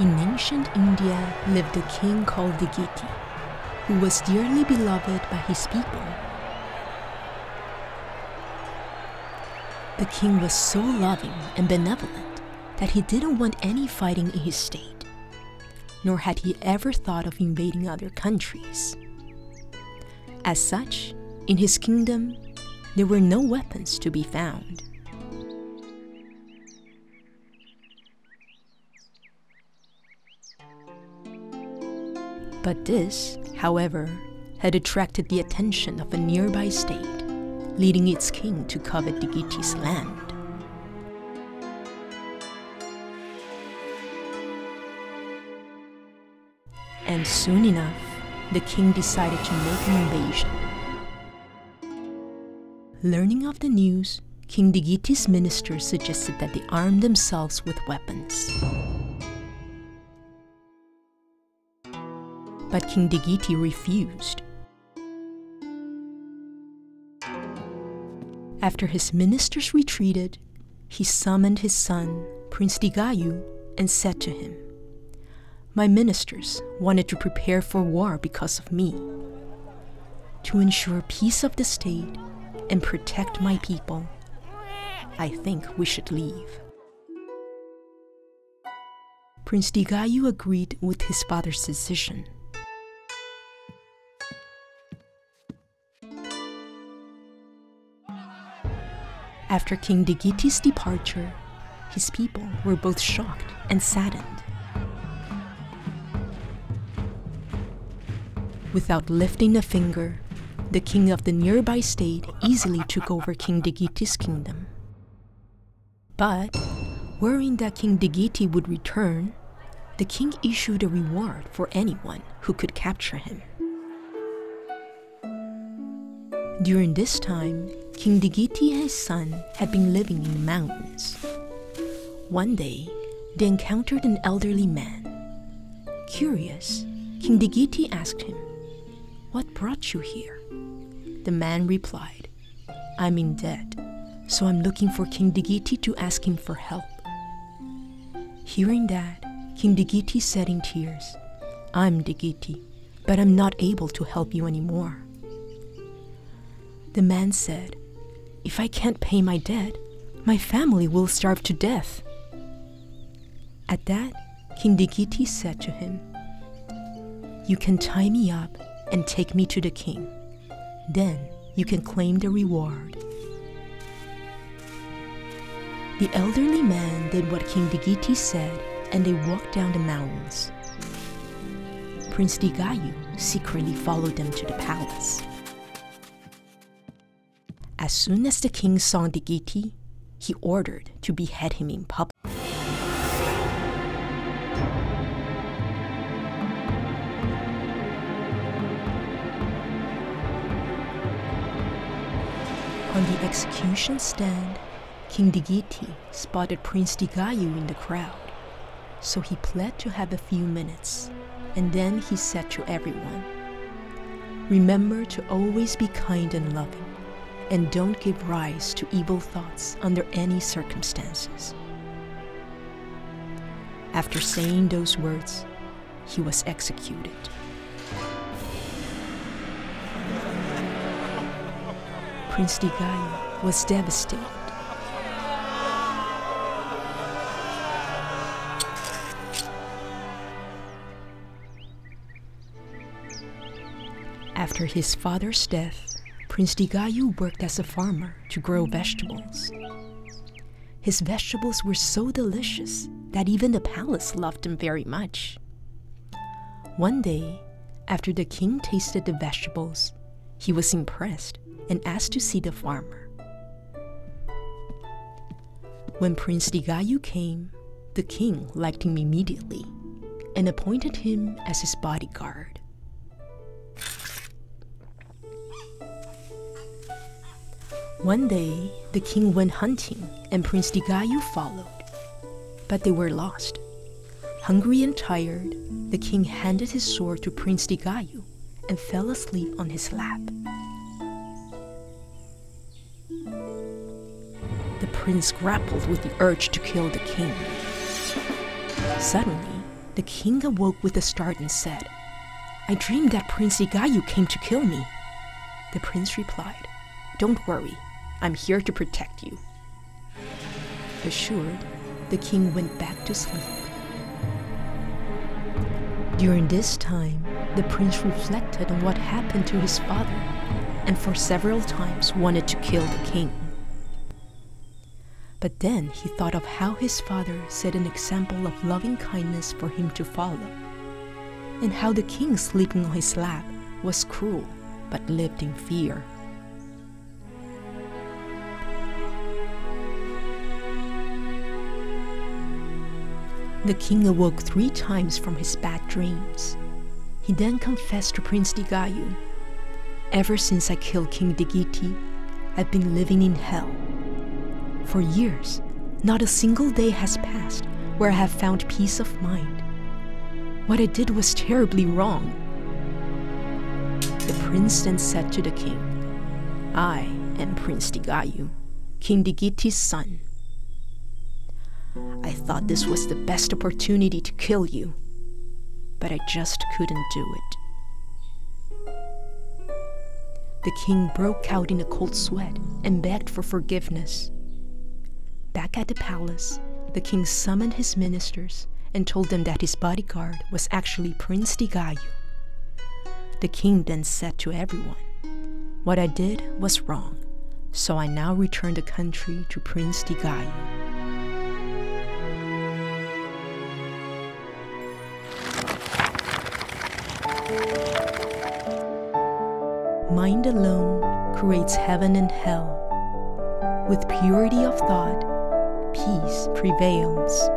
In ancient India lived a king called Dighiti, who was dearly beloved by his people. The king was so loving and benevolent that he didn't want any fighting in his state, nor had he ever thought of invading other countries. As such, in his kingdom, there were no weapons to be found. But this, however, had attracted the attention of a nearby state, leading its king to covet Dighiti's land. And soon enough, the king decided to make an invasion. Learning of the news, King Dighiti's ministers suggested that they arm themselves with weapons. But King Dighiti refused. After his ministers retreated, he summoned his son, Prince Dighiti, and said to him, "My ministers wanted to prepare for war because of me. To ensure peace of the state and protect my people, I think we should leave." Prince Dighiti agreed with his father's decision. After King Dighiti's departure, his people were both shocked and saddened. Without lifting a finger, the king of the nearby state easily took over King Dighiti's kingdom. But, worrying that King Dighiti would return, the king issued a reward for anyone who could capture him. During this time, King Dighiti and his son had been living in the mountains. One day, they encountered an elderly man. Curious, King Dighiti asked him, "What brought you here?" The man replied, "I'm in debt, so I'm looking for King Dighiti to ask him for help." Hearing that, King Dighiti said in tears, "I'm Dighiti, but I'm not able to help you anymore." The man said, "If I can't pay my debt, my family will starve to death." At that, King Dighiti said to him, "You can tie me up and take me to the king. Then you can claim the reward." The elderly man did what King Dighiti said, and they walked down the mountains. Prince Dighiti secretly followed them to the palace. As soon as the king saw Dighiti, he ordered to behead him in public. On the execution stand, King Dighiti spotted Prince Dighiti in the crowd, so he pled to have a few minutes, and then he said to everyone, "Remember to always be kind and loving, and don't give rise to evil thoughts under any circumstances." After saying those words, he was executed. Prince Dighiti was devastated. After his father's death, Prince Dighiti worked as a farmer to grow vegetables. His vegetables were so delicious that even the palace loved them very much. One day, after the king tasted the vegetables, he was impressed and asked to see the farmer. When Prince Dighiti came, the king liked him immediately and appointed him as his bodyguard. One day, the king went hunting and Prince Dighiti followed, but they were lost. Hungry and tired, the king handed his sword to Prince Dighiti and fell asleep on his lap. The prince grappled with the urge to kill the king. Suddenly, The king awoke with a start and said, "I dreamed that Prince Dighiti came to kill me." The prince replied, "Don't worry, I'm here to protect you." Assured, the king went back to sleep. During this time, the prince reflected on what happened to his father and for several times wanted to kill the king. But then he thought of how his father set an example of loving kindness for him to follow, and how the king sleeping on his lap was cruel but lived in fear. The king awoke 3 times from his bad dreams. He then confessed to Prince Dighiti, "Ever since I killed King Dighiti, I've been living in hell. For years, not a single day has passed where I have found peace of mind. What I did was terribly wrong." The prince then said to the king, "I am Prince Dighiti, King Dighiti's son. I thought this was the best opportunity to kill you, but I just couldn't do it." The king broke out in a cold sweat and begged for forgiveness. Back at the palace, the king summoned his ministers and told them that his bodyguard was actually Prince Dighiti. The king then said to everyone, "What I did was wrong, so I now return the country to Prince Dighiti." Mind alone creates heaven and hell. With purity of thought, peace prevails.